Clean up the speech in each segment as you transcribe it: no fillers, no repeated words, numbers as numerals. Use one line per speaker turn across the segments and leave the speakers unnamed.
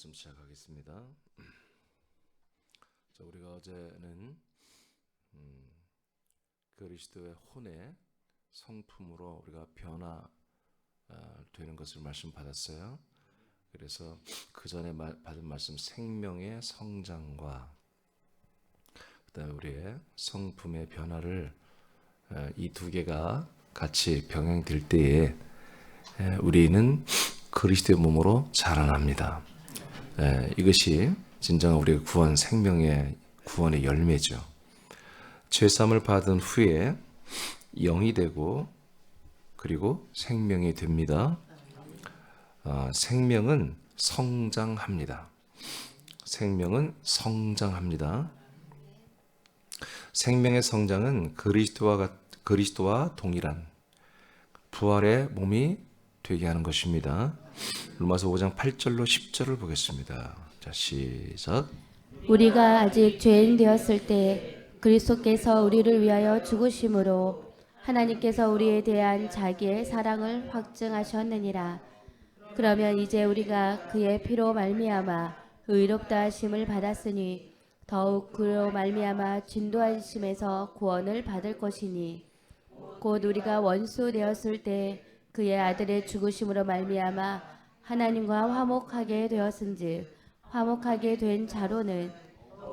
말씀 시작하겠습니다. 자, 우리가 어제는 그리스도의 혼의 성품으로 우리가 변화되는 것을 말씀 받았어요. 그래서 그 전에 받은 말씀 생명의 성장과 그다음에 우리의 성품의 변화를 이 두 개가 같이 병행될 때에 우리는 그리스도의 몸으로 자라납니다. 이것이 진정한 우리의 구원, 생명의 구원의 열매죠. 죄사함을 받은 후에 영이 되고 그리고 생명이 됩니다. 생명은 성장합니다. 생명은 성장합니다. 생명의 성장은 그리스도와 동일한 부활의 몸이 되게 하는 것입니다. 로마서 5장 8절로 10절을 보겠습니다. 자, 시작.
우리가 아직 죄인 되었을 때 그리스도께서 우리를 위하여 죽으심으로 하나님께서 우리에 대한 자기의 사랑을 확증하셨느니라. 그러면 이제 우리가 그의 피로 말미암아 의롭다 하심을 받았으니 더욱 그로 말미암아 진도하심에서 구원을 받을 것이니 곧 우리가 원수 되었을 때 그의 아들의 죽으심으로 말미암아 하나님과 화목하게 되었은즉 화목하게 된 자로는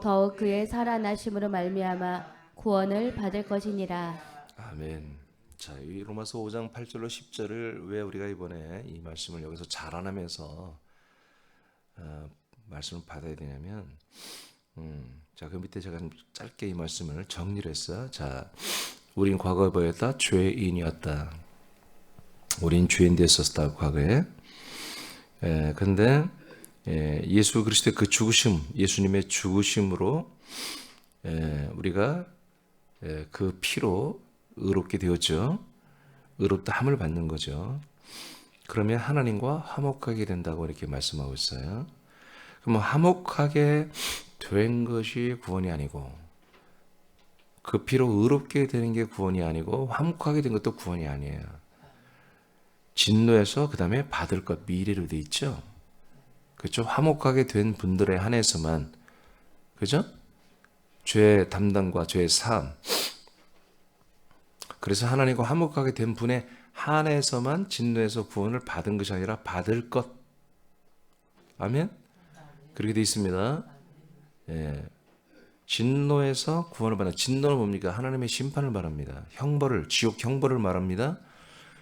더욱 그의 살아나심으로 말미암아 구원을 받을 것이니라.
아멘. 자, 이 로마서 5장 8절로 10절을 왜 우리가 이번에 이 말씀을 여기서 자라나면서 말씀을 받아야 되냐면 자, 그 밑에 제가 좀 짧게 이 말씀을 정리를 했어요. 자, 우린 과거에 보였다 죄인이었다. 우린 죄인 됐었다 과거에. 근데 예수 그리스도의 그 죽으심, 예수님의 죽으심으로 우리가 그 피로 의롭게 되었죠. 의롭다 함을 받는 거죠. 그러면 하나님과 화목하게 된다고 이렇게 말씀하고 있어요. 그럼 화목하게 된 것이 구원이 아니고 그 피로 의롭게 되는 게 구원이 아니고 화목하게 된 것도 구원이 아니에요. 진노에서 그 다음에 받을 것 미래로 돼 있죠. 그렇죠? 화목하게 된 분들에 한해서만, 그죠? 죄 담당과 죄 사함. 그래서 하나님과 화목하게 된 분에 한해서만 진노에서 구원을 받은 것이 아니라 받을 것. 아멘? 그렇게 돼 있습니다. 진노에서 구원을 받는, 진노는 뭡니까? 하나님의 심판을 말합니다. 형벌을, 지옥 형벌을 말합니다.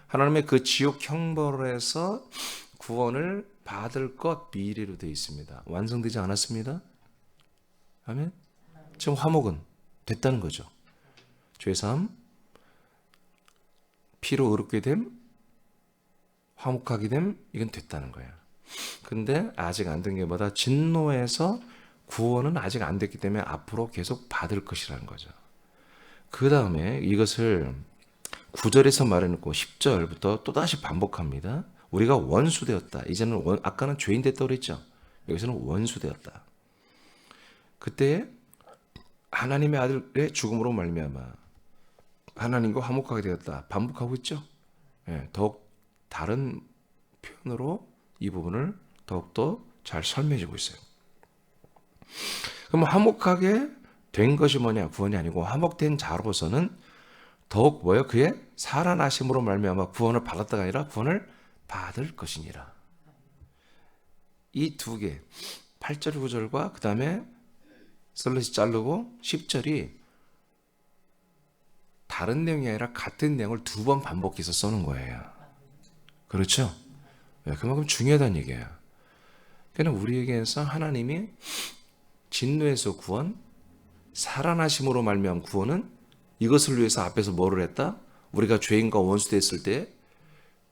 하나님의 그 지옥 형벌에서 구원을 받을 것 미래로 되어 있습니다. 완성되지 않았습니다. 아멘. 지금 화목은 됐다는 거죠. 죄사함, 피로 의롭게 됨, 화목하게 됨, 이건 됐다는 거야. 근데 아직 안 된 게 뭐다? 진노에서 구원은 아직 안 됐기 때문에 앞으로 계속 받을 것이라는 거죠. 그 다음에 이것을 9절에서 말해놓고 10절부터 또다시 반복합니다. 우리가 원수 되었다. 이제는 아까는 죄인 됐다고 그랬죠. 여기서는 원수 되었다. 그때 하나님의 아들의 죽음으로 말미암아 하나님과 화목하게 되었다. 반복하고 있죠. 더욱 다른 표현으로 이 부분을 더욱더 잘 설명해주고 있어요. 그럼 화목하게 된 것이 뭐냐? 구원이 아니고 화목된 자로서는 더욱 뭐예요? 그의 살아나심으로 말미암아 구원을 받았다가 아니라 구원을 받을 것이니라. 이 두 개, 8절 9절과 그 다음에 슬롯이 자르고 10절이 다른 내용이 아니라 같은 내용을 두 번 반복해서 써놓은 거예요. 그렇죠? 그만큼 중요하다는 얘기예요. 그러니까 우리에게서 하나님이 진노에서 구원, 살아나심으로 말미암은 구원은 이것을 위해서 앞에서 뭐를 했다? 우리가 죄인과 원수 됐을 때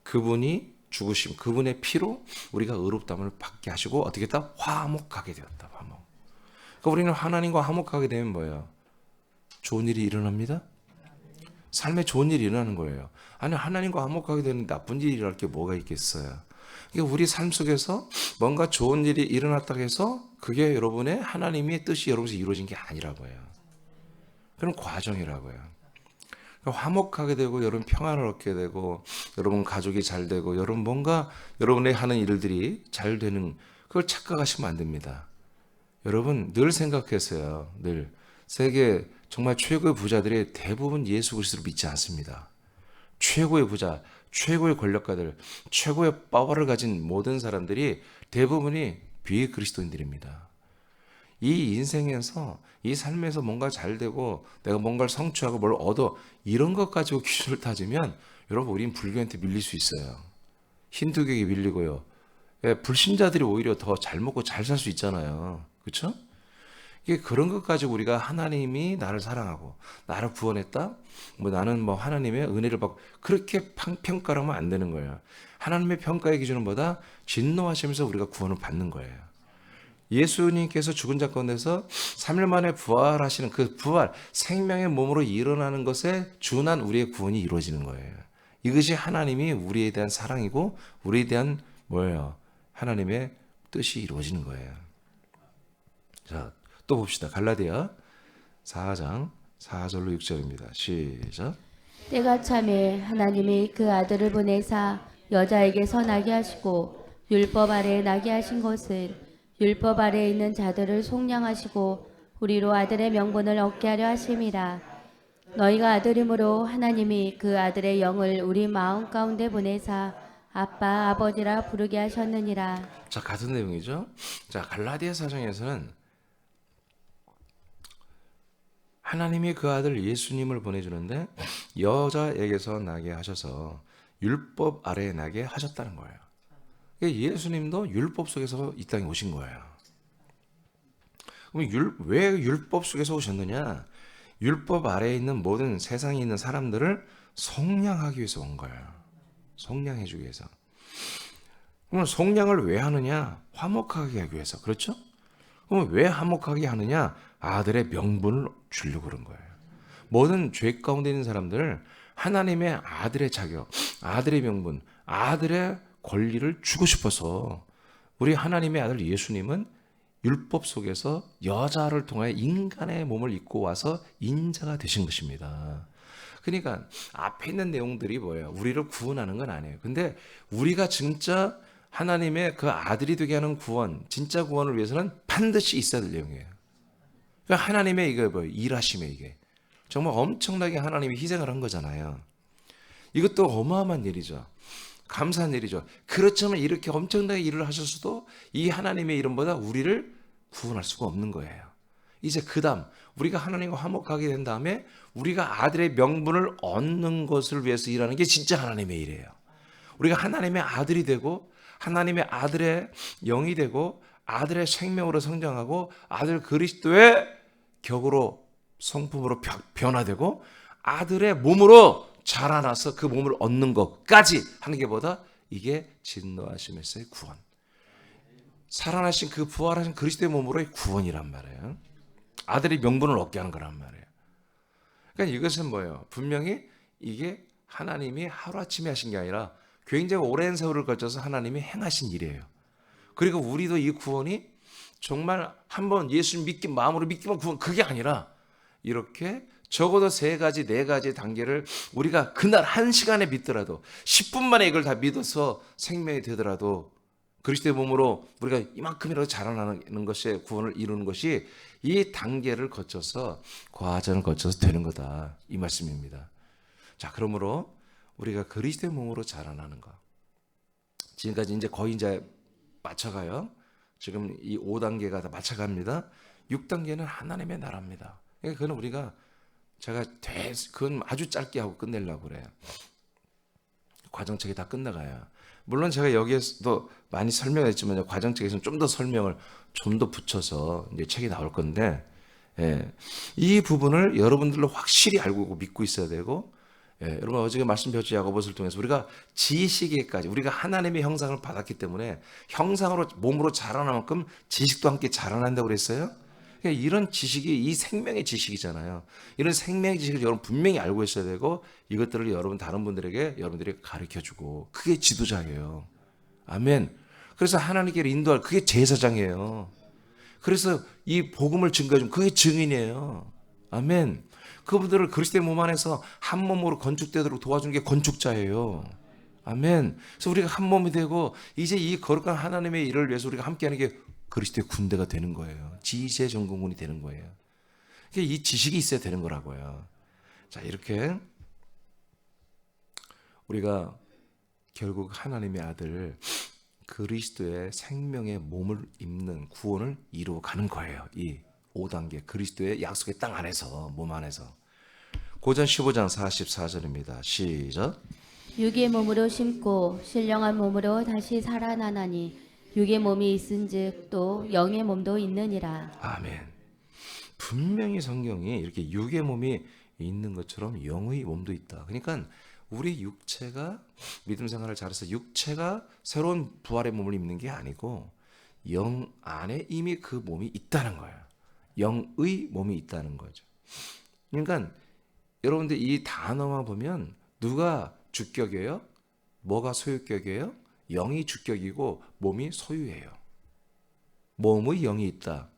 그분이 죽으심, 그분의 피로 우리가 의롭다함을 받게 하시고 어떻게 했다? 화목하게 되었다. 화목. 그러니까 우리는 하나님과 화목하게 되면 뭐예요? 좋은 일이 일어납니다. 삶에 좋은 일이 일어나는 거예요. 아니, 하나님과 화목하게 되는 나쁜 일이 일어날 게 뭐가 있겠어요? 그러니까 우리 삶 속에서 뭔가 좋은 일이 일어났다고 해서 그게 여러분의 하나님의 뜻이 여러분에서 이루어진 게 아니라고요. 그런 과정이라고요. 화목하게 되고 여러분 평안을 얻게 되고 여러분 가족이 잘 되고 여러분 뭔가 여러분의 하는 일들이 잘 되는 그걸 착각하시면 안 됩니다. 여러분 늘 생각했어요. 늘 세계 정말 최고의 부자들이 대부분 예수 그리스도를 믿지 않습니다. 최고의 부자, 최고의 권력가들, 최고의 파워를 가진 모든 사람들이 대부분이 비그리스도인들입니다. 이 인생에서 이 삶에서 뭔가 잘 되고 내가 뭔가를 성취하고 뭘 얻어 이런 것 가지고 기준을 따지면 여러분 우린 불교한테 밀릴 수 있어요. 힌두교에 밀리고요. 예, 불신자들이 오히려 더 잘 먹고 잘 살 수 있잖아요. 그렇죠? 이게 그런 것 가지고 우리가 하나님이 나를 사랑하고 나를 구원했다? 뭐 나는 뭐 하나님의 은혜를 받고 그렇게 평가를 하면 안 되는 거예요. 하나님의 평가의 기준은 뭐다? 진노하시면서 우리가 구원을 받는 거예요. 예수님께서 죽은 자 가운데서 3일 만에 부활하시는 그 부활, 생명의 몸으로 일어나는 것에 준한 우리의 구원이 이루어지는 거예요. 이것이 하나님이 우리에 대한 사랑이고 우리에 대한 뭐예요? 하나님의 뜻이 이루어지는 거예요. 자, 또 봅시다. 갈라디아 4장 4절로 6절입니다. 시작.
때가 참에 하나님이 그 아들을 보내사 여자에게서 나게 하시고 율법 아래에 나게 하신 것은 율법 아래에 있는 자들을 속량하시고 우리로 아들의 명분을 얻게 하려 하심이라. 너희가 아들이므로 하나님이 그 아들의 영을 우리 마음 가운데 보내사 아빠 아버지라 부르게 하셨느니라.
자, 같은 내용이죠. 자, 갈라디아 사정에서는 하나님이 그 아들 예수님을 보내주는데 여자에게서 나게 하셔서 율법 아래에 나게 하셨다는 거예요. 예수님도 율법 속에서 이 땅에 오신 거예요. 그럼 왜 율법 속에서 오셨느냐? 율법 아래에 있는 모든 세상에 있는 사람들을 속량하기 위해서 온 거예요. 속량해 주기 위해서. 그럼 속량을 왜 하느냐? 화목하게 하기 위해서. 그렇죠? 그럼 왜 화목하게 하느냐? 아들의 명분을 주려고 그런 거예요. 모든 죄 가운데 있는 사람들을 하나님의 아들의 자격, 아들의 명분, 아들의 권리를 주고 싶어서 우리 하나님의 아들 예수님은 율법 속에서 여자를 통하여 인간의 몸을 입고 와서 인자가 되신 것입니다. 그러니까 앞에 있는 내용들이 뭐예요? 우리를 구원하는 건 아니에요. 근데 우리가 진짜 하나님의 그 아들이 되게 하는 구원, 진짜 구원을 위해서는 반드시 있어야 될 내용이에요. 그러니까 하나님의 이게 뭐예요? 일하심에 이게 정말 엄청나게 하나님이 희생을 한 거잖아요. 이것도 어마어마한 일이죠. 감사한 일이죠. 그렇지만 이렇게 엄청나게 일을 하셨어도 이 하나님의 이름보다 우리를 구원할 수가 없는 거예요. 이제 그 다음 우리가 하나님과 화목하게 된 다음에 우리가 아들의 명분을 얻는 것을 위해서 일하는 게 진짜 하나님의 일이에요. 우리가 하나님의 아들이 되고 하나님의 아들의 영이 되고 아들의 생명으로 성장하고 아들 그리스도의 격으로 성품으로 변화되고 아들의 몸으로 자라나서 그 몸을 얻는 것까지 하는 게 뭐다? 이게 진노하심에서의 구원. 살아나신 그 부활하신 그리스도의 몸으로의 구원이란 말이에요. 아들이 명분을 얻게 하는 거란 말이에요. 그러니까 이것은 뭐예요? 분명히 이게 하나님이 하루아침에 하신 게 아니라 굉장히 오랜 세월을 거쳐서 하나님이 행하신 일이에요. 그리고 우리도 이 구원이 정말 한번 예수 마음으로 믿기만 구원, 그게 아니라 이렇게 적어도 3가지, 4가지 단계를 우리가 그날 1시간에 믿더라도 10분 만에 이걸 다 믿어서 생명이 되더라도 그리스도의 몸으로 우리가 이만큼이라도 자라나는 것이 구원을 이루는 것이 이 단계를 거쳐서 과정을 거쳐서 되는 거다. 이 말씀입니다. 자, 그러므로 우리가 그리스도의 몸으로 자라나는 것. 지금까지 이제 거의 이제 맞춰가요. 지금 이 5단계가 다 맞춰갑니다. 6단계는 하나님의 나라입니다. 그러니까 그건 우리가 그건 아주 짧게 하고 끝내려고 그래요. 과정책이 다 끝나가요. 물론 제가 여기에서도 많이 설명했지만 과정책에서는 좀 더 설명을 좀 더 붙여서 이제 책이 나올 건데, 이 부분을 여러분들로 확실히 알고 믿고 있어야 되고, 여러분 어저께 말씀 배웠죠. 야고보서를 통해서 우리가 지식에까지 우리가 하나님의 형상을 받았기 때문에 형상으로 몸으로 자라날 만큼 지식도 함께 자라난다고 그랬어요. 그러니까 이런 지식이 이 생명의 지식이잖아요. 이런 생명의 지식을 여러분 분명히 알고 있어야 되고 이것들을 여러분 다른 분들에게 여러분들이 가르쳐주고 그게 지도자예요. 아멘. 그래서 하나님께로 인도할 그게 제사장이에요. 그래서 이 복음을 증거해주면 그게 증인이에요. 아멘. 그분들을 그리스도의 몸 안에서 한 몸으로 건축되도록 도와주는 게 건축자예요. 아멘. 그래서 우리가 한 몸이 되고 이제 이 거룩한 하나님의 일을 위해서 우리가 함께하는 게 그리스도의 군대가 되는 거예요. 지휘의 전공군이 되는 거예요. 이 지식이 있어야 되는 거라고요. 자, 이렇게 우리가 결국 하나님의 아들 그리스도의 생명의 몸을 입는 구원을 이루어 가는 거예요. 이 5단계 그리스도의 약속의 땅 안에서, 몸 안에서. 고전 15장 44절입니다. 시작.
육의 몸으로 심고 신령한 몸으로 다시 살아나나니 육의 몸이 있은즉 또 영의 몸도 있느니라.
아멘. 분명히 성경이 이렇게 육의 몸이 있는 것처럼 영의 몸도 있다. 그러니까 우리 육체가 믿음 생활을 잘해서 육체가 새로운 부활의 몸을 입는 게 아니고 영 안에 이미 그 몸이 있다는 거예요. 영의 몸이 있다는 거죠. 그러니까 여러분들 이 단어만 보면 누가 주격이에요? 뭐가 소유격이에요? 영이 주격이고 몸이 소유예요. 몸의 영이 있다.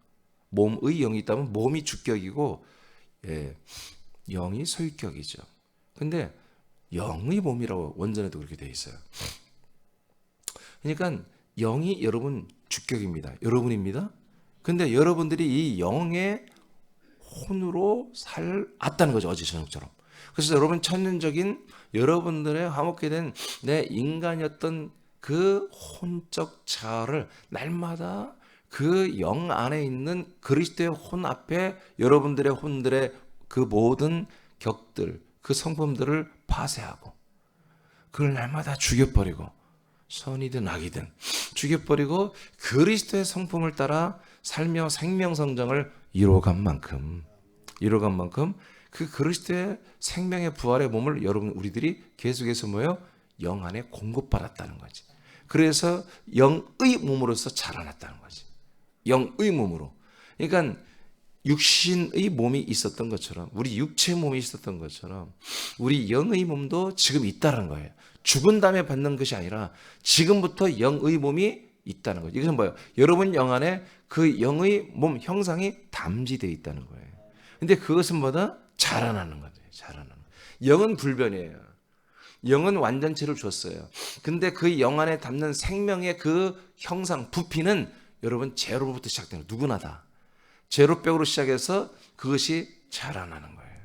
몸의 영이 있다면 몸이 주격이고 영이 소유격이죠. 근데 영의 몸이라고 원전에도 그렇게 돼 있어요. 그러니까 영이 여러분 주격입니다. 여러분입니다. 근데 여러분들이 이 영의 혼으로 살았다는 거죠. 어제 저녁처럼. 그래서 여러분 천년적인 여러분들의 화목게 된 내 인간이었던 그 혼적 자아를 날마다 그 영 안에 있는 그리스도의 혼 앞에 여러분들의 혼들의 그 모든 격들, 그 성품들을 파쇄하고 그걸 날마다 죽여버리고 선이든 악이든 죽여버리고 그리스도의 성품을 따라 살며 생명성장을 이루어간 만큼 그 그리스도의 생명의 부활의 몸을 여러분 우리들이 계속해서 영 안에 공급받았다는 거지. 그래서 영의 몸으로서 자라났다는 거지. 영의 몸으로. 그러니까 육신의 몸이 있었던 것처럼 우리 육체의 몸이 있었던 것처럼 우리 영의 몸도 지금 있다는 거예요. 죽은 다음에 받는 것이 아니라 지금부터 영의 몸이 있다는 거죠. 이것은 뭐예요? 여러분 영 안에 그 영의 몸 형상이 담지되어 있다는 거예요. 근데 그것은 뭐다? 자라나는 거죠. 자라나는. 영은 불변이에요. 영은 완전체를 줬어요. 근데 그 영 안에 담는 생명의 그 형상, 부피는 여러분 제로부터 시작되는 누구나 다. 제로백으로 시작해서 그것이 자라나는 거예요.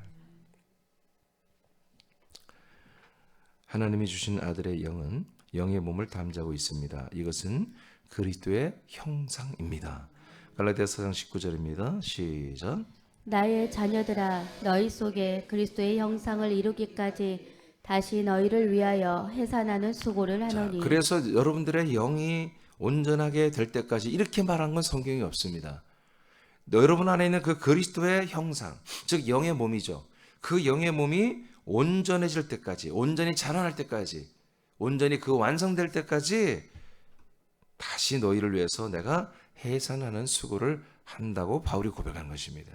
하나님이 주신 아들의 영은 영의 몸을 담자고 있습니다. 이것은 그리스도의 형상입니다. 갈라디아서 4장 19절입니다. 시작.
나의 자녀들아 너희 속에 그리스도의 형상을 이루기까지 다시 너희를 위하여 해산하는 수고를 하노니.
그래서 여러분들의 영이 온전하게 될 때까지 이렇게 말한 건 성경이 없습니다. 여러분 안에 있는 그 그리스도의 형상, 즉 영의 몸이죠. 그 영의 몸이 온전해질 때까지, 온전히 자라날 때까지, 온전히 그 완성될 때까지 다시 너희를 위해서 내가 해산하는 수고를 한다고 바울이 고백한 것입니다.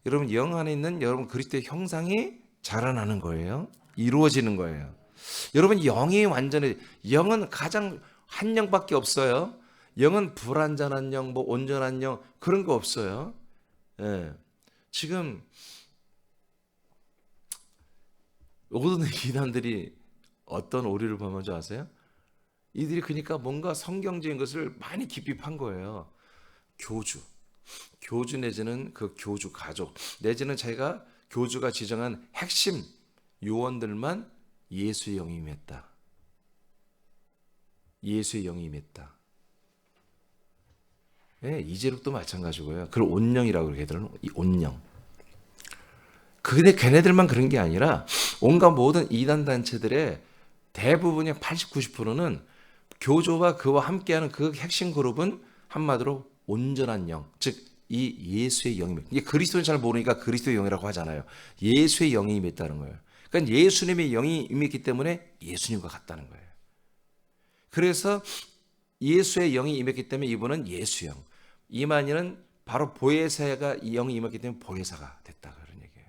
여러분 영 안에 있는 여러분 그리스도의 형상이 자라나는 거예요. 이루어지는 거예요. 여러분 영이 완전히 영은 가장 한 영밖에 없어요. 영은 불완전한 영, 온전한 영 그런 거 없어요. 예. 지금 모든 이단들이 어떤 오류를 범한 줄 아세요? 이들이 그러니까 뭔가 성경적인 것을 많이 깊이 판 거예요. 교주 내지는 그 교주 가족 내지는 자기가 교주가 지정한 핵심 요원들만 예수의 영이 임했다. 예수의 영이 임했다. 네, 이재록도 마찬가지고요. 그걸 온영이라고 그렇게 하더라고요. 이 온영. 근데 걔네들만 그런 게 아니라 온갖 모든 이단 단체들의 대부분의 80, 90%는 교조와 그와 함께하는 그 핵심 그룹은 한마디로 온전한 영, 즉 이 예수의 영이 이게 그리스도는 잘 모르니까 그리스도의 영이라고 하잖아요. 예수의 영이 임했다는 거예요. 그러니까 예수님의 영이 임했기 때문에 예수님과 같다는 거예요. 그래서 예수의 영이 임했기 때문에 이분은 예수영. 이만희는 바로 보혜사가 이 영이 임했기 때문에 보혜사가 됐다 그런 얘기예요.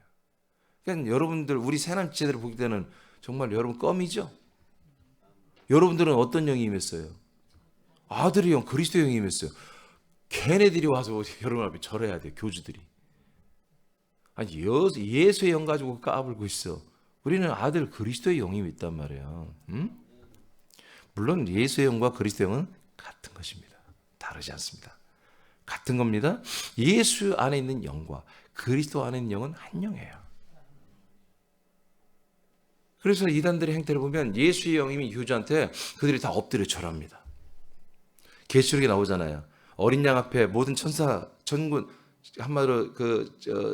그러니까 여러분들 우리 새남자들을 보기 때는 정말 여러분 껌이죠. 여러분들은 어떤 영이 임했어요? 아들의 영, 그리스도의 영이 임했어요. 걔네들이 와서 여러분 앞에 절해야 돼요. 교주들이. 아니 예수의 영 가지고 까불고 있어. 우리는 아들 그리스도의 영이 있단 말이에요. 응? 물론 예수의 영과 그리스도의 영은 같은 것입니다. 다르지 않습니다. 같은 겁니다. 예수 안에 있는 영과 그리스도 안에 있는 영은 한 영이에요. 그래서 이단들의 행태를 보면 예수의 영이 유저한테 그들이 다 엎드려 절합니다. 계시록에 나오잖아요. 어린 양 앞에 모든 천사, 천군, 한마디로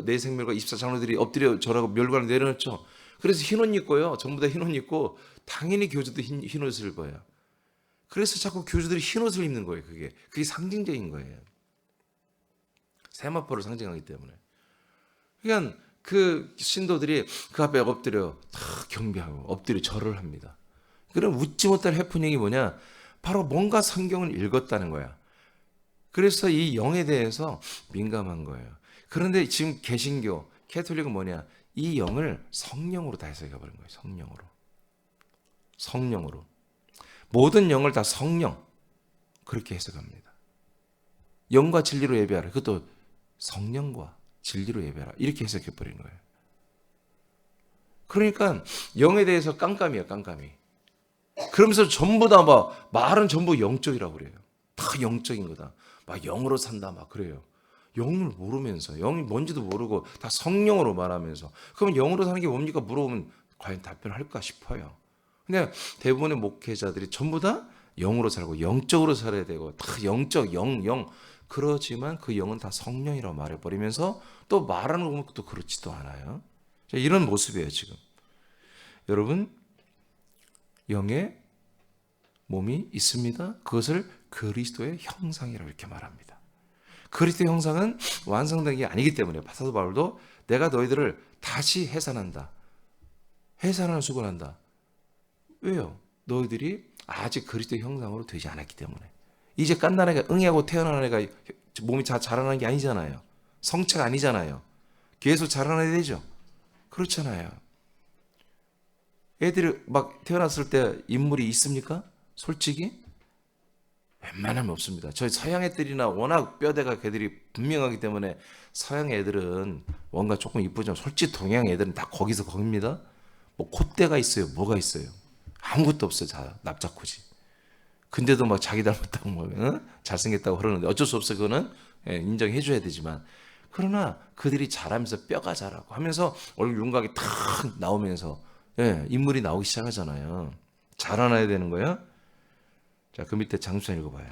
내 생명과 24장로들이 엎드려 절하고 멸관을 내려놓죠. 그래서 흰옷 입고요. 전부 다 흰옷 입고 당연히 교주도 흰옷을 입어요. 그래서 자꾸 교주들이 흰옷을 입는 거예요. 그게 상징적인 거예요. 세마포를 상징하기 때문에. 그러니까 그 신도들이 그 앞에 엎드려 다 경배하고 엎드려 절을 합니다. 그럼 웃지 못할 해프닝이 뭐냐? 바로 뭔가 성경을 읽었다는 거야. 그래서 이 영에 대해서 민감한 거예요. 그런데 지금 개신교, 캐톨릭은 뭐냐? 이 영을 성령으로 다 해석해버린 거예요. 성령으로. 성령으로. 모든 영을 다 성령. 그렇게 해석합니다. 영과 진리로 예배하라. 그것도 성령과 진리로 예배하라. 이렇게 해석해버린 거예요. 그러니까 영에 대해서 깜깜이야, 깜깜이. 그러면서 전부 다 막 말은 전부 영적이라고 그래요. 다 영적인 거다. 막 영으로 산다 막 그래요. 영을 모르면서 영이 뭔지도 모르고 다 성령으로 말하면서 그러면 영으로 사는 게 뭡니까? 물어보면 과연 답변할까 싶어요. 근데 대부분의 목회자들이 전부 다 영으로 살고 영적으로 살아야 되고 다 영적 영 그러지만 그 영은 다 성령이라고 말해버리면서 또 말하는 거 보면 또 그렇지도 않아요. 이런 모습이에요 지금. 여러분 영의 몸이 있습니다. 그것을 그리스도의 형상이라고 이렇게 말합니다. 그리스도의 형상은 완성된 게 아니기 때문에 사도 바울도 내가 너희들을 다시 해산한다. 해산하는 수고한다. 왜요? 너희들이 아직 그리스도의 형상으로 되지 않았기 때문에. 이제 깐난 애가 응애하고 태어난 애가 몸이 자라나는 게 아니잖아요. 성체가 아니잖아요. 계속 자라나야 되죠. 그렇잖아요. 애들이 막 태어났을 때 인물이 있습니까? 솔직히 웬만하면 없습니다. 저희 서양 애들이나 워낙 뼈대가 걔들이 분명하기 때문에 서양 애들은 뭔가 조금 이쁘지만 솔직히 동양 애들은 다 거기서 거깁니다. 뭐 콧대가 있어요. 뭐가 있어요. 아무것도 없어요. 다 납작코지. 근데도 막 자기 닮았다고 뭐 잘생겼다고 그러는데 어쩔 수 없어요. 그거는 인정해 줘야 되지만 그러나 그들이 자라면서 뼈가 자라고 하면서 얼굴 윤곽이 탁 나오면서 인물이 나오기 시작하잖아요. 자라나야 되는 거예요. 자, 그 밑에 장수찬 읽어봐요.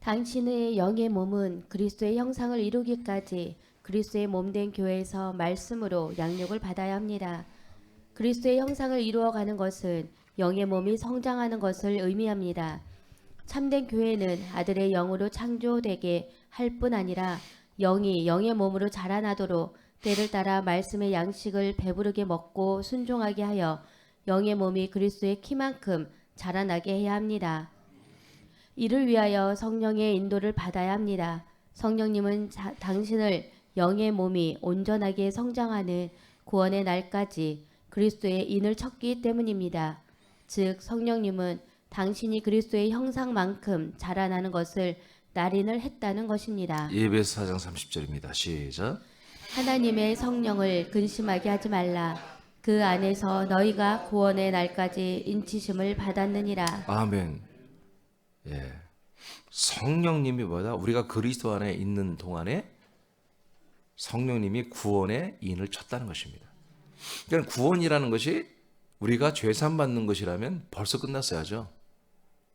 당신의 영의 몸은 그리스도의 형상을 이루기까지 그리스도의 몸된 교회에서 말씀으로 양육을 받아야 합니다. 그리스도의 형상을 이루어가는 것은 영의 몸이 성장하는 것을 의미합니다. 참된 교회는 아들의 영으로 창조되게 할 뿐 아니라 영이 영의 몸으로 자라나도록 때를 따라 말씀의 양식을 배부르게 먹고 순종하게 하여 영의 몸이 그리스도의 키만큼 자라나게 해야 합니다. 이를 위하여 성령의 인도를 받아야 합니다. 성령님은 당신을 영의 몸이 온전하게 성장하는 구원의 날까지 그리스도의 인을 쳤기 때문입니다. 즉 성령님은 당신이 그리스도의 형상만큼 자라나는 것을 날인을 했다는 것입니다.
예배서 4장 30절입니다. 시작.
하나님의 성령을 근심하게 하지 말라. 그 안에서 너희가 구원의 날까지 인치심을 받았느니라.
아멘. 예. 성령님이 뭐다? 우리가 그리스도 안에 있는 동안에 성령님이 구원의 인을 쳤다는 것입니다. 그러니까 구원이라는 것이 우리가 죄산 받는 것이라면 벌써 끝났어야죠.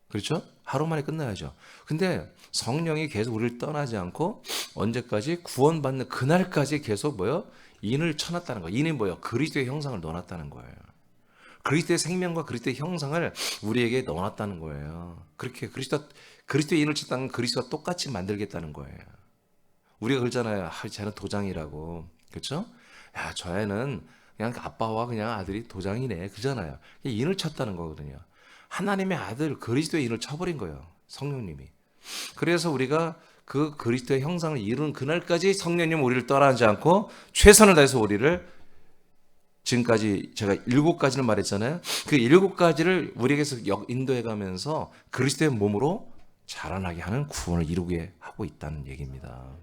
그렇죠? 하루 만에 끝나야죠. 근데 성령이 계속 우리를 떠나지 않고 언제까지 구원받는 그날까지 계속 뭐요? 인을 쳐놨다는 거예요. 인이 뭐요? 그리스도의 형상을 넣어놨다는 거예요. 그리스도의 생명과 그리스도의 형상을 우리에게 넣어놨다는 거예요. 그렇게 그리스도의 인을 쳤다는 그리스도와 똑같이 만들겠다는 거예요. 우리가 그러잖아요. 쟤는 도장이라고. 그렇죠? 야, 저 애는 그냥 아빠와 그냥 아들이 도장이네. 그러잖아요. 인을 쳤다는 거거든요. 하나님의 아들 그리스도의 인을 쳐버린 거예요. 성령님이. 그래서 우리가 그 그리스도의 형상을 이루는 그날까지 성령님 우리를 떠나지 않고 최선을 다해서 우리를 지금까지 제가 7가지를 말했잖아요. 그 7가지를 우리에게서 인도해 가면서 그리스도의 몸으로 자라나게 하는 구원을 이루게 하고 있다는 얘기입니다.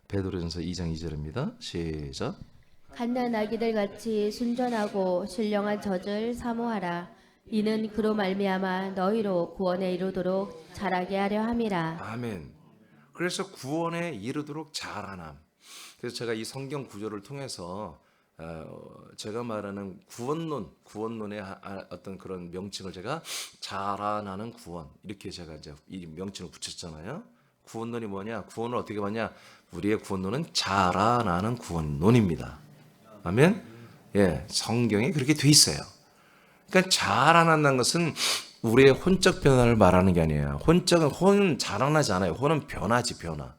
베드로전서 2장 2절입니다. 시작.
갓난아기들 같이 순전하고 신령한 젖을 사모하라. 이는 그로 말미암아 너희로 구원에 이르도록 자라게 하려 함이라.
아멘. 그래서 구원에 이르도록 자라남. 그래서 제가 이 성경 구조를 통해서 제가 말하는 구원론의 어떤 그런 명칭을 제가 자라나는 구원 이렇게 제가 이제 이 명칭을 붙였잖아요. 구원론이 뭐냐? 구원을 어떻게 봤냐? 우리의 구원론은 자라나는 구원론입니다. 아멘. 예, 성경에 그렇게 돼 있어요. 그러니까 자라난다는 것은 우리의 혼적 변화를 말하는 게 아니에요. 혼은 자라나지 않아요. 혼은 변하지, 변화.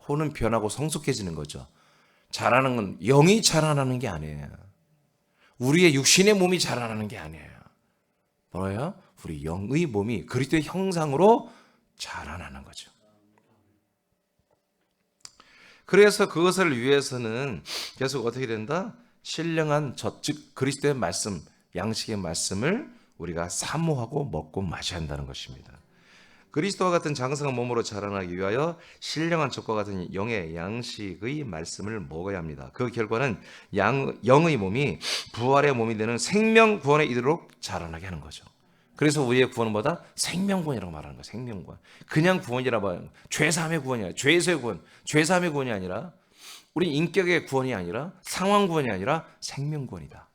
혼은 변하고 성숙해지는 거죠. 자라는 건 영이 자라나는 게 아니에요. 우리의 육신의 몸이 자라나는 게 아니에요. 뭐예요? 우리 영의 몸이 그리스도의 형상으로 자라나는 거죠. 그래서 그것을 위해서는 계속 어떻게 된다? 신령한 젖, 즉 그리스도의 말씀, 양식의 말씀을 우리가 사모하고 먹고 마셔야 한다는 것입니다. 그리스도와 같은 장성한 몸으로 자라나기 위하여 신령한 젖과 같은 영의 양식의 말씀을 먹어야 합니다. 그 결과는 영의 몸이 부활의 몸이 되는 생명 구원에 이르도록 자라나게 하는 거죠. 그래서 우리의 구원은 뭐다? 생명구원이라고 말하는 거예요. 생명구원. 그냥 구원이라고 하는 거예요. 죄사함의 구원이 아니라 죄에서의 구원. 죄사함의 구원이 아니라 우리 인격의 구원이 아니라 상황 구원이 아니라 생명구원이다.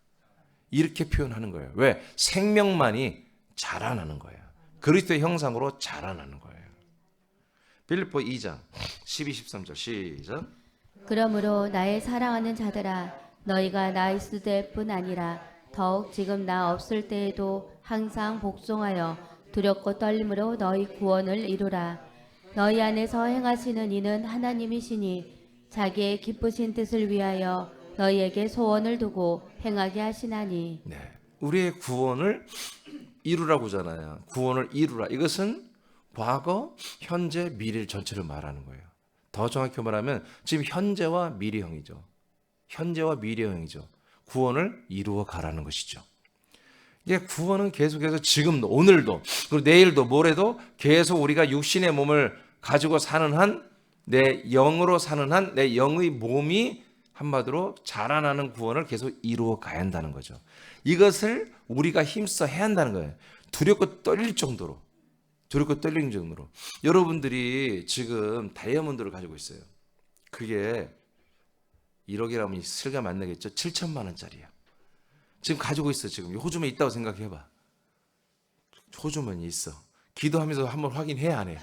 이렇게 표현하는 거예요. 왜? 생명만이 자라나는 거예요. 그리스도의 형상으로 자라나는 거예요. 빌립보 2장 12, 13절 시작.
그러므로 나의 사랑하는 자들아 너희가 나 있을 때뿐 아니라 더욱 지금 나 없을 때에도 항상 복종하여 두렵고 떨림으로 너희 구원을 이루라. 너희 안에서 행하시는 이는 하나님이시니 자기의 기쁘신 뜻을 위하여 너희에게 소원을 두고 행하게 하시나니.
네, 우리의 구원을 이루라고 하잖아요. 구원을 이루라. 이것은 과거, 현재, 미래 전체를 말하는 거예요. 더 정확히 말하면 지금 현재와 미래형이죠. 현재와 미래형이죠. 구원을 이루어 가라는 것이죠. 이게 구원은 계속해서 지금 오늘도 그리고 내일도 모레도 계속 우리가 육신의 몸을 가지고 사는 한 내 영으로 사는 한 내 영의 몸이 한마디로 자라나는 구원을 계속 이루어 가야 한다는 거죠. 이것을 우리가 힘써 해야 한다는 거예요. 두렵고 떨릴 정도로. 두렵고 떨리는 정도로. 여러분들이 지금 다이아몬드를 가지고 있어요. 그게 1억이라면 슬감 안 나겠죠? 7천만 원짜리야. 지금 가지고 있어. 지금 호주머니 있다고 생각해봐. 호주머니 있어. 기도하면서 한번 확인해 안 해?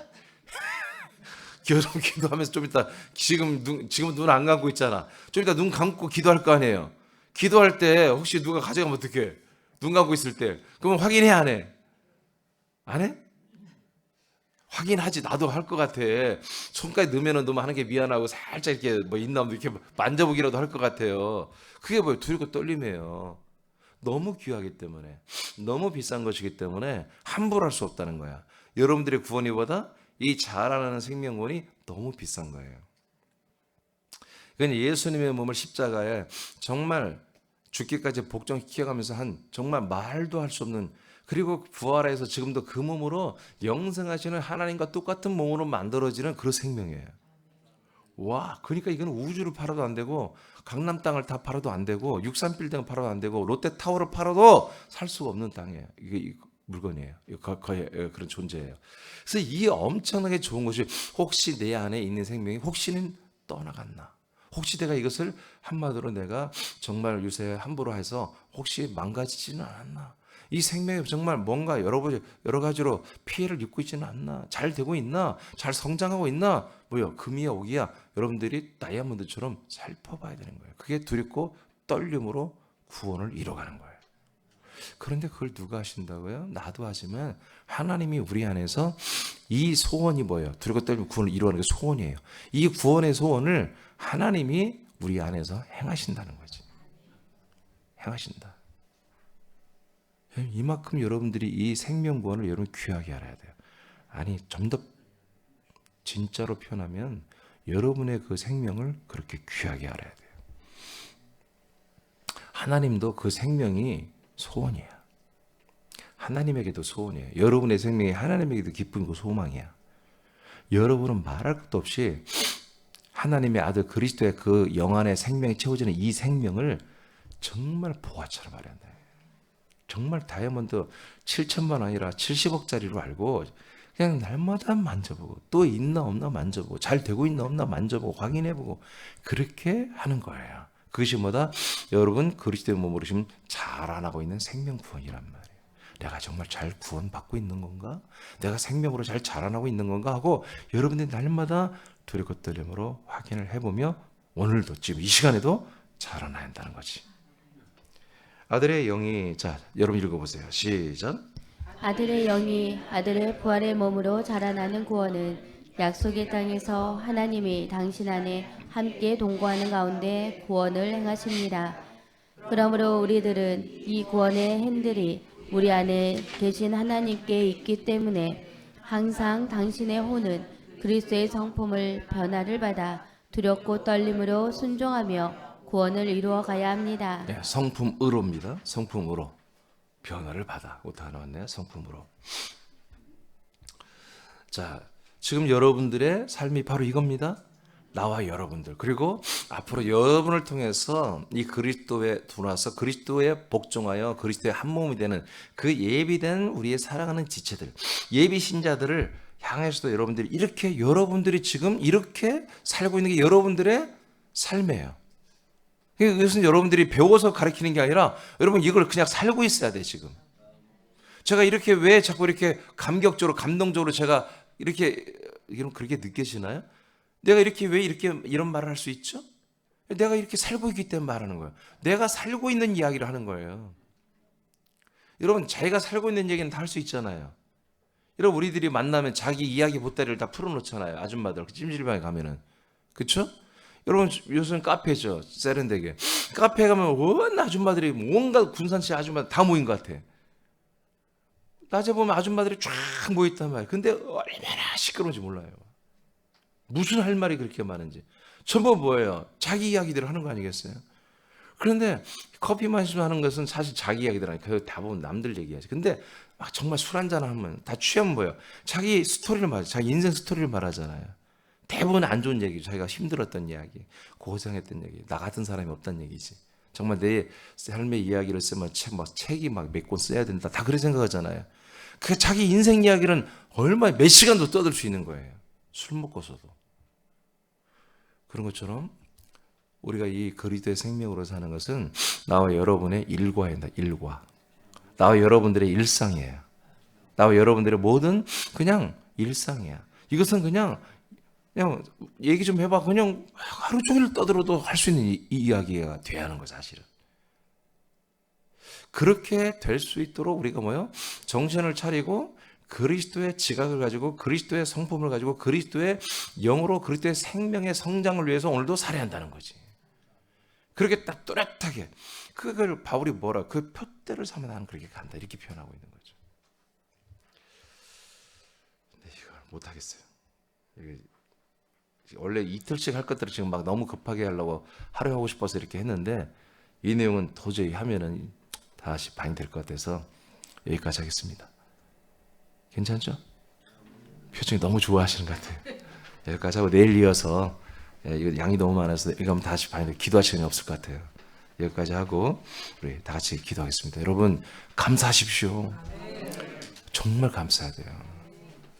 여러분 기도하면서 좀 이따 지금 눈 안 감고 있잖아. 좀 이따 눈 감고 기도할 거 아니에요. 기도할 때 혹시 누가 가져가면 어떡해? 눈 감고 있을 때. 그러면 확인해 안 해? 안 해? 확인하지. 나도 할 것 같아. 손까지 넣으면은 너무 하는 게 미안하고 살짝 이렇게 뭐 있나 이렇게 만져보기라도 할 것 같아요. 그게 뭐예요? 두렵고 떨림이에요. 너무 귀하기 때문에, 너무 비싼 것이기 때문에 함부로 할 수 없다는 거야. 여러분들의 구원이보다 이 자라나는 생명구원이 너무 비싼 거예요. 그건 예수님의 몸을 십자가에 정말 죽기까지 복종시켜가면서 한 정말 말도 할 수 없는, 그리고 부활해서 지금도 그 몸으로 영생하시는 하나님과 똑같은 몸으로 만들어지는 그런 생명이에요. 와, 그러니까 이건 우주를 팔아도 안 되고 강남 땅을 다 팔아도 안 되고 63빌딩을 팔아도 안 되고 롯데타워를 팔아도 살 수가 없는 땅이에요. 이게 물건이에요. 거의 그런 존재예요. 그래서 이 엄청나게 좋은 것이, 혹시 내 안에 있는 생명이 혹시는 떠나갔나? 혹시 내가 이것을 한마디로 내가 정말 요새 함부로 해서 혹시 망가지지는 않았나? 이 생명이 정말 뭔가 여러 가지로 피해를 입고 있지는 않나? 잘 되고 있나? 잘 성장하고 있나? 뭐요? 금이야 오기야 여러분들이 다이아몬드처럼 살펴봐야 되는 거예요. 그게 두렵고 떨림으로 구원을 이뤄가는 거예요. 그런데 그걸 누가 하신다고요? 나도 하지만 하나님이 우리 안에서 이 소원이 뭐예요? 두렵고 떨리면 구원을 이루어가는 게 소원이에요. 이 구원의 소원을 하나님이 우리 안에서 행하신다는 거지. 행하신다. 이만큼 여러분들이 이 생명구원을 여러분 귀하게 알아야 돼요. 아니, 좀 더 진짜로 표현하면 여러분의 그 생명을 그렇게 귀하게 알아야 돼요. 하나님도 그 생명이 소원이야. 하나님에게도 소원이에요. 여러분의 생명이 하나님에게도 기쁨이고 소망이야. 여러분은 말할 것도 없이 하나님의 아들 그리스도의 그 영안의 생명이 채워지는 이 생명을 정말 보화처럼 알아야 돼. 정말 다이아몬드 7천만 원이라 70억짜리로 알고 그냥 날마다 만져보고 또 있나 없나 만져보고 잘 되고 있나 없나 만져보고 확인해보고 그렇게 하는 거예요. 그것이 뭐다? 여러분 그리스도의 몸으로 지금 자라나고 있는 생명 구원이란 말이에요. 내가 정말 잘 구원받고 있는 건가? 내가 생명으로 잘 자라나고 있는 건가? 하고 여러분들이 날마다 두렵고 떨림으로 확인을 해보며 오늘도 지금 이 시간에도 자라나야 한다는 거지. 아들의 영이, 자 여러분 읽어보세요. 시작.
아들의 영이 아들의 부활의 몸으로 자라나는 구원은 약속의 땅에서 하나님이 당신 안에 함께 동거하는 가운데 구원을 행하십니다. 그러므로 우리들은 이 구원의 핸들이 우리 안에 계신 하나님께 있기 때문에 항상 당신의 혼은 그리스도의 성품을 변화를 받아 두렵고 떨림으로 순종하며 구원을 이루어 가야 합니다.
네, 성품으로입니다. 성품으로 변화를 받아. 오타 나왔네요. 성품으로. 자, 지금 여러분들의 삶이 바로 이겁니다. 나와 여러분들 그리고 앞으로 여러분을 통해서 이 그리스도에 들어와서 그리스도에 복종하여 그리스도의 한 몸이 되는 그 예비된 우리의 사랑하는 지체들, 예비 신자들을 향해서도 여러분들이 이렇게 여러분들이 지금 이렇게 살고 있는 게 여러분들의 삶이에요. 이것은 여러분들이 배워서 가르치는 게 아니라 여러분 이걸 그냥 살고 있어야 돼. 지금 제가 이렇게 왜 자꾸 이렇게 감격적으로 감동적으로 제가 이렇게 여러분 그렇게 느껴지나요? 내가 이렇게 왜 이렇게 이런 말을 할 수 있죠? 내가 이렇게 살고 있기 때문에 말하는 거예요. 내가 살고 있는 이야기를 하는 거예요. 여러분 자기가 살고 있는 얘기는 다 할 수 있잖아요. 여러분 우리들이 만나면 자기 이야기 보따리를 다 풀어놓잖아요. 아줌마들 찜질방에 가면은 그렇죠? 여러분 요새는 카페죠. 세련되게 카페에 가면 온 아줌마들이 온갖 군산시 아줌마들 다 모인 것 같아. 낮에 보면 아줌마들이 쫙 모여있단 말이에요. 근데 얼마나 시끄러운지 몰라요. 무슨 할 말이 그렇게 많은지. 전부 뭐예요? 자기 이야기들을 하는 거 아니겠어요? 그런데 커피 마시면 하는 것은 사실 자기 이야기들 아니에요. 그 대부분 남들 얘기하지. 근데 막 정말 술 한잔 하면 다 취하면 뭐예요? 자기 스토리를 말하죠. 자기 인생 스토리를 말하잖아요. 대부분 안 좋은 얘기죠. 자기가 힘들었던 이야기, 고생했던 얘기, 나 같은 사람이 없다는 얘기지. 정말 내 삶의 이야기를 쓰면 책이 막 몇 권 써야 된다. 다 그렇게 생각하잖아요. 그 자기 인생 이야기는 얼마나 몇 시간도 떠들 수 있는 거예요. 술 먹고서도. 그런 것처럼 우리가 이 그리스도의 생명으로 사는 것은 나와 여러분의 일과입니다. 일과. 나와 여러분들의 일상이에요. 나와 여러분들의 모든 그냥 일상이야. 이것은 그냥 얘기 좀 해봐. 그냥 하루 종일 떠들어도 할 수 있는 이야기가 돼야 하는 거 사실은. 그렇게 될 수 있도록 우리가 뭐요? 정신을 차리고 그리스도의 지각을 가지고 그리스도의 성품을 가지고 그리스도의 영으로 그리스도의 생명의 성장을 위해서 오늘도 살아야 한다는 거지. 그렇게 딱 뚜렷하게 그걸 바울이 뭐라 그 표대를 삼아 나는 그렇게 간다 이렇게 표현하고 있는 거죠. 근데 이걸 못 하겠어요. 원래 이틀씩 할 것들을 지금 막 너무 급하게 하려고 하루 하고 싶어서 이렇게 했는데 이 내용은 도저히 하면은 다시 반영될 것 같아서 여기까지 하겠습니다. 괜찮죠? 표정이 너무 좋아하시는 것 같아요. 여기까지 하고 내일 이어서 이거 양이 너무 많아서 이거 하면 다시 반영될 기도할 시간이 없을 것 같아요. 여기까지 하고 우리 다 같이 기도하겠습니다. 여러분 감사하십시오. 정말 감사해야 돼요.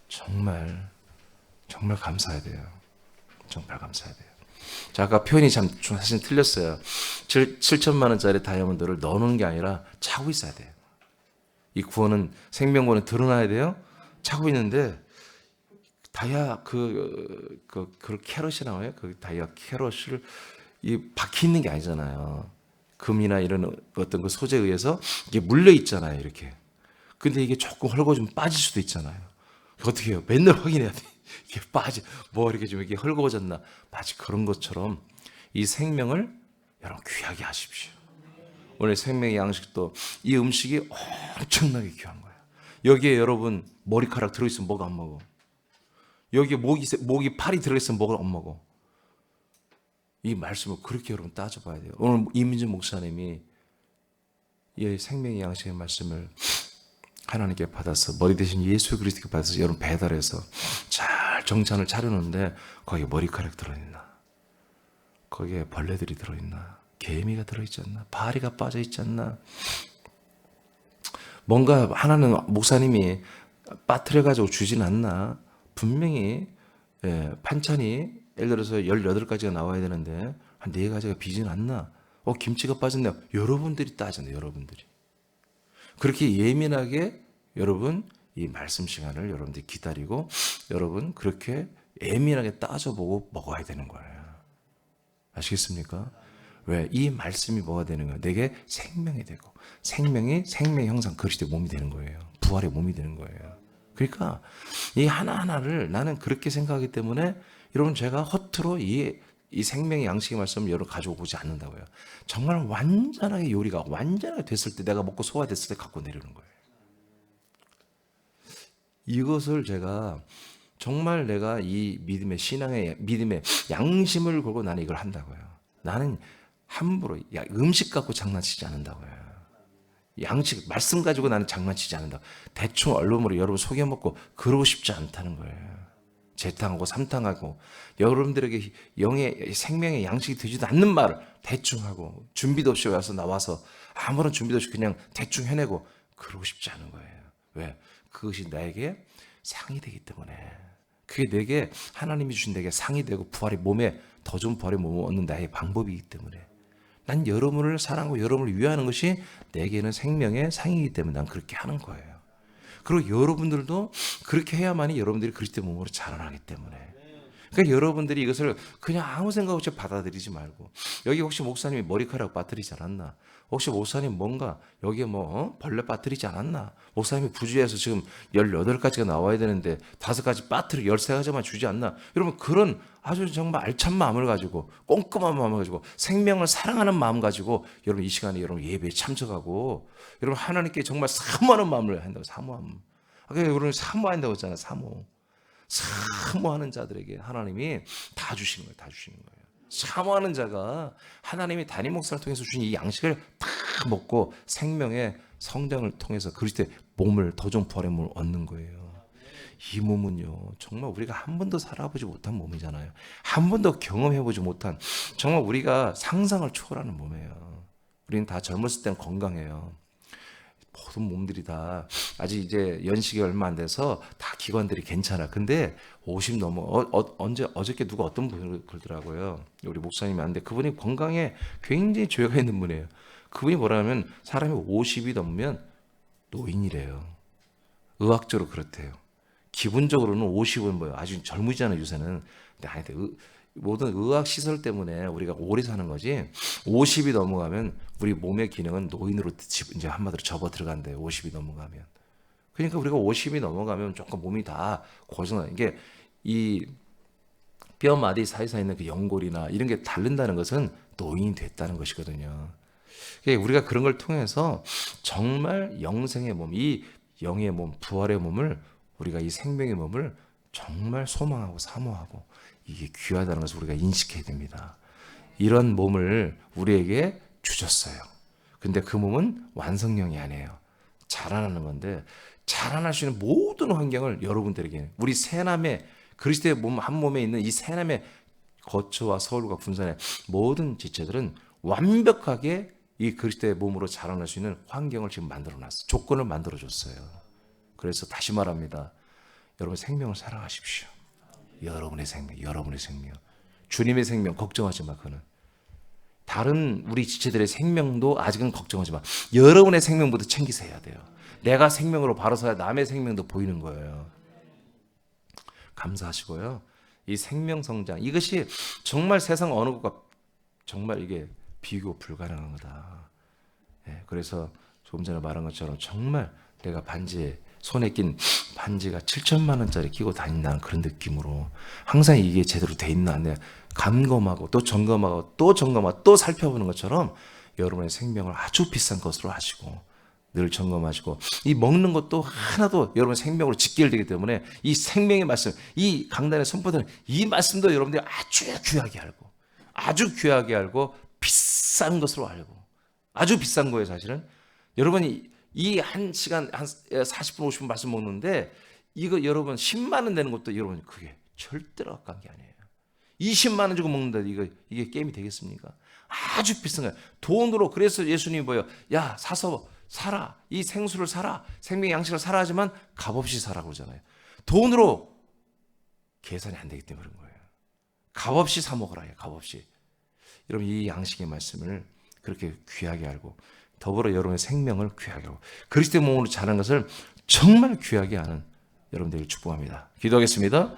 정말 감사해야 돼요. 정말 감사해야 돼요. 자, 아까 표현이 참 사실 틀렸어요. 7천만 원짜리 다이아몬드를 넣어놓는 게 아니라 차고 있어야 돼요. 이 구원은 생명구원은 드러나야 돼요. 차고 있는데 다이아 그 캐럿이 나와요. 그 다이아 캐럿을 이 박혀 있는 게 아니잖아요. 금이나 이런 어떤 그 소재에 의해서 이게 물려 있잖아요. 이렇게. 근데 이게 조금 헐거워지면 빠질 수도 있잖아요. 어떻게 해요? 맨날 확인해야 돼. 이게 뭐 이렇게 좀 이렇게 헐거워졌나. 마치 그런 것처럼 이 생명을 여러분 귀하게 하십시오. 오늘 생명의 양식도 이 음식이 엄청나게 귀한 거예요. 여기에 여러분 머리카락 들어있으면 뭐가 안 먹어. 여기에 목이 팔이 들어있으면 뭐가 안 먹어. 이 말씀을 그렇게 여러분 따져봐야 돼요. 오늘 이민준 목사님이 이 생명의 양식의 말씀을 하나님께 받아서 머리 대신 예수 그리스도께 받아서 여러분 배달해서 잘 정찬을 차려놓는데 거기에 머리카락 들어있나. 거기에 벌레들이 들어있나? 개미가 들어있지 않나? 파리가 빠져있지 않나? 뭔가 하나는 목사님이 빠뜨려가지고 주진 않나? 분명히 반찬이 예를 들어서 18가지가 나와야 되는데 한 4가지가 비진 않나? 김치가 빠졌네. 여러분들이 따졌네. 여러분들이. 그렇게 예민하게 여러분 이 말씀 시간을 여러분들이 기다리고 여러분 그렇게 예민하게 따져보고 먹어야 되는 거예요. 아시겠습니까? 왜? 이 말씀이 뭐가 되는 거예요? 내게 생명이 되고 생명이 생명의 형상 그리스도의 몸이 되는 거예요. 부활의 몸이 되는 거예요. 그러니까 이 하나하나를 나는 그렇게 생각하기 때문에 여러분 제가 허투루 이 생명의 양식의 말씀을 여러분 가지고 오지 않는다고요. 정말 완전하게 요리가 완전하게 됐을 때 내가 먹고 소화됐을 때 갖고 내려오는 거예요. 이것을 제가 정말 내가 이 믿음의 신앙의 믿음의 양심을 걸고 나는 이걸 한다고요. 나는 함부로 음식 갖고 장난치지 않는다고요. 양식 말씀 가지고 나는 장난치지 않는다. 대충 얼룩무로 여러분 속여 먹고 그러고 싶지 않다는 거예요. 재탕하고 삼탕하고 여러분들에게 영의 생명의 양식이 되지도 않는 말을 대충 하고 준비도 없이 나와서 아무런 준비도 없이 그냥 대충 해내고 그러고 싶지 않은 거예요. 왜? 그것이 나에게 상이 되기 때문에. 그게 내게 하나님이 주신 내게 상이 되고 부활의 몸에 더 좋은 부활의 몸을 얻는 나의 방법이기 때문에 난 여러분을 사랑하고 여러분을 위하는 것이 내게는 생명의 상이기 때문에 난 그렇게 하는 거예요. 그리고 여러분들도 그렇게 해야만이 여러분들이 그리스도의 몸으로 자라나기 때문에. 그러니까 여러분들이 이것을 그냥 아무 생각 없이 받아들이지 말고 여기 혹시 목사님이 머리카락 빠뜨리지 않았나? 혹시 목사님 뭔가 여기에 벌레 빠뜨리지 않았나? 목사님이 부주에서 지금 18가지가 나와야 되는데 5가지 빠뜨리고 13가지만 주지 않나? 여러분 그런 아주 정말 알찬 마음을 가지고 꼼꼼한 마음을 가지고 생명을 사랑하는 마음 가지고 여러분 이 시간에 여러분 예배에 참석하고 여러분 하나님께 정말 사모하는 마음을 한다고 사모함. 그러니까 여러분 사모한다고 했잖아요. 사모하는 자들에게 하나님이 다 주시는 거예요. 다 주시는 거예요. 사모하는 자가 하나님이 담임 목사를 통해서 주신 이 양식을 다 먹고 생명의 성장을 통해서 그리스도의 몸을 더 좋은 부활의 몸을 얻는 거예요. 이 몸은요 정말 우리가 한 번도 살아보지 못한 몸이잖아요. 한 번도 경험해보지 못한 정말 우리가 상상을 초월하는 몸이에요. 우리는 다 젊었을 땐 건강해요. 모든 몸들이 다 아직 이제 연식이 얼마 안 돼서 다 기관들이 괜찮아. 근데 50 넘어 어저께 누가 어떤 분이 그러더라고요. 우리 목사님이 안데 그분이 건강에 굉장히 죄가 있는 분이에요. 그분이 뭐라면 사람이 50이 넘으면 노인이래요. 의학적으로 그렇대요. 기본적으로는 50은 뭐예요? 아주 젊으잖아요 요새는. 근데 아닌데 모든 의학 시설 때문에 우리가 오래 사는 거지. 50이 넘어가면 우리 몸의 기능은 노인으로 이제 한마디로 접어 들어간대요. 50이 넘어가면. 그러니까 우리가 50이 넘어가면 조금 몸이 다 고정나. 이게 이 뼈 마디 사이사이 있는 그 연골이나 이런 게 닳는다는 것은 노인이 됐다는 것이거든요. 그러니까 우리가 그런 걸 통해서 정말 영생의 몸, 이 영의 몸, 부활의 몸을 우리가 이 생명의 몸을 정말 소망하고 사모하고 이게 귀하다는 것을 우리가 인식해야 됩니다. 이런 몸을 우리에게 주셨어요. 근데 그 몸은 완성형이 아니에요. 자라나는 건데 자라날 수 있는 모든 환경을 여러분들에게 우리 세남의 그리스도의 몸 한 몸에 있는 이 세남의 거처와 서울과 군산의 모든 지체들은 완벽하게 이 그리스도의 몸으로 자라날 수 있는 환경을 지금 만들어놨어요. 조건을 만들어줬어요. 그래서 다시 말합니다. 여러분 생명을 사랑하십시오. 여러분의 생명, 여러분의 생명. 주님의 생명 걱정하지 마. 그는 다른 우리 지체들의 생명도 아직은 걱정하지 마. 여러분의 생명부터 챙기세요 돼요. 내가 생명으로 바로 서야 남의 생명도 보이는 거예요. 감사하시고요. 이 생명 성장 이것이 정말 세상 어느 것과 정말 이게 비교 불가능한 거다. 그래서 조금 전에 말한 것처럼 정말 내가 반지에 손에 낀 반지가 7천만 원짜리 끼고 다닌다는 그런 느낌으로 항상 이게 제대로 돼 있나 안 돼 감검하고 또 점검하고 또 점검하고 또 살펴보는 것처럼 여러분의 생명을 아주 비싼 것으로 하시고 늘 점검하시고 이 먹는 것도 하나도 여러분 생명으로 직결되기 때문에 이 생명의 말씀 이 강단에 선포되는 이 말씀도 여러분들이 아주 귀하게 알고 비싼 것으로 알고 아주 비싼 거예요 사실은. 여러분이 이 한 시간 한 40분 50분 말씀 먹는데 이거 여러분 10만 원 되는 것도 여러분 그게 절대로 아까운 게 아니에요. 20만 원 주고 먹는다. 이게 게임이 되겠습니까? 아주 비싼 거야. 돈으로. 그래서 예수님이 뭐예요? 야, 사서 사라. 이 생수를 사라. 생명 양식을 사라 하지만 값없이 사라고 그러잖아요. 돈으로 계산이 안 되기 때문에 그런 거예요. 값없이 사 먹으라. 값없이. 여러분, 이 양식의 말씀을 그렇게 귀하게 알고 더불어 여러분의 생명을 귀하게 하고 그리스도의 몸으로 자라는 것을 정말 귀하게 하는 여러분들을 축복합니다. 기도하겠습니다.